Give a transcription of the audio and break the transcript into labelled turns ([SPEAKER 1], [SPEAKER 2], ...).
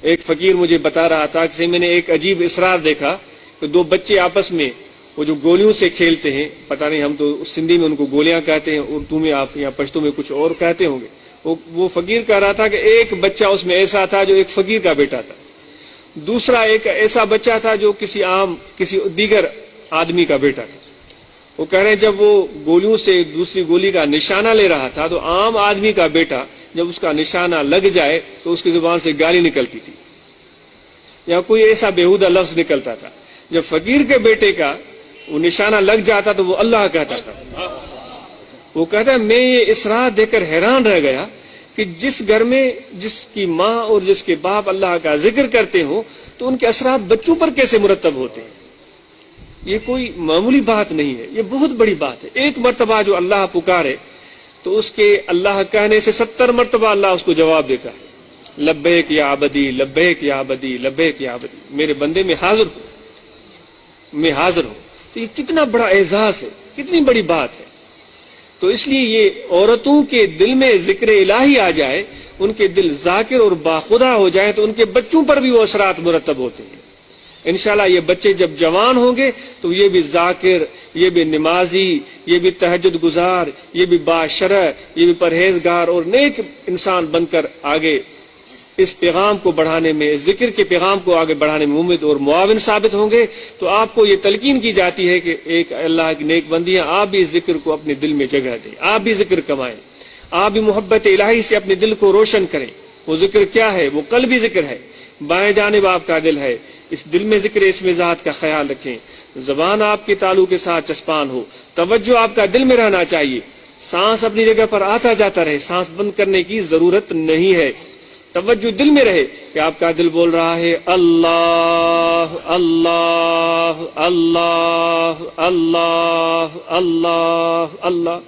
[SPEAKER 1] ایک فقیر مجھے بتا رہا تھا کہ میں نے ایک عجیب اسرار دیکھا کہ دو بچے آپس میں وہ جو گولیوں سے کھیلتے ہیں، پتہ نہیں ہم تو سندھی میں ان کو گولیاں کہتے ہیں، اردو میں آپ یا پشتو میں کچھ اور کہتے ہوں گے. وہ فقیر کہہ رہا تھا کہ ایک بچہ اس میں ایسا تھا جو ایک فقیر کا بیٹا تھا، دوسرا ایک ایسا بچہ تھا جو کسی دیگر آدمی کا بیٹا تھا. وہ کہہ رہے ہیں جب وہ گولیوں سے دوسری گولی کا نشانہ لے رہا تھا تو عام آدمی کا بیٹا جب اس کا نشانہ لگ جائے تو اس کی زبان سے گالی نکلتی تھی یا کوئی ایسا بیہودہ لفظ نکلتا تھا. جب فقیر کے بیٹے کا وہ نشانہ لگ جاتا تو وہ اللہ کہتا تھا. وہ کہتا ہے میں یہ اسرار دیکھ کر حیران رہ گیا کہ جس گھر میں جس کی ماں اور جس کے باپ اللہ کا ذکر کرتے ہوں تو ان کے اثرات بچوں پر کیسے مرتب ہوتے ہیں. یہ کوئی معمولی بات نہیں ہے، یہ بہت بڑی بات ہے. ایک مرتبہ جو اللہ پکارے تو اس کے اللہ کہنے سے 70 مرتبہ اللہ اس کو جواب دیتا ہے، لبیک یا عبدی لبیک یا عبدی لبیک یا عبدی، میرے بندے میں حاضر ہوں، میں حاضر ہوں. تو یہ کتنا بڑا اعزاز ہے، کتنی بڑی بات ہے. تو اس لیے یہ عورتوں کے دل میں ذکر الہی آ جائے، ان کے دل ذاکر اور باخدا ہو جائیں تو ان کے بچوں پر بھی وہ اثرات مرتب ہوتے ہیں. انشاءاللہ یہ بچے جب جوان ہوں گے تو یہ بھی ذاکر، یہ بھی نمازی، یہ بھی تہجد گزار، یہ بھی باشرع، یہ بھی پرہیزگار اور نیک انسان بن کر آگے اس پیغام کو بڑھانے میں، ذکر کے پیغام کو آگے بڑھانے میں ممد اور معاون ثابت ہوں گے. تو آپ کو یہ تلقین کی جاتی ہے کہ ایک اللہ کی نیک بندیاں آپ بھی ذکر کو اپنے دل میں جگہ دیں، آپ بھی ذکر کمائیں، آپ بھی محبت الہی سے اپنے دل کو روشن کریں. وہ ذکر کیا ہے؟ وہ قلبی ذکر ہے، بائیں جانب آپ کا دل ہے، اس دل میں ذکر اسم ذات کا خیال رکھیں. زبان آپ کے تالو کے ساتھ چسپان ہو، توجہ آپ کا دل میں رہنا چاہیے، سانس اپنی جگہ پر آتا جاتا رہے، سانس بند کرنے کی ضرورت نہیں ہے. توجہ دل میں رہے کہ آپ کا دل بول رہا ہے اللہ اللہ اللہ اللہ اللہ اللہ.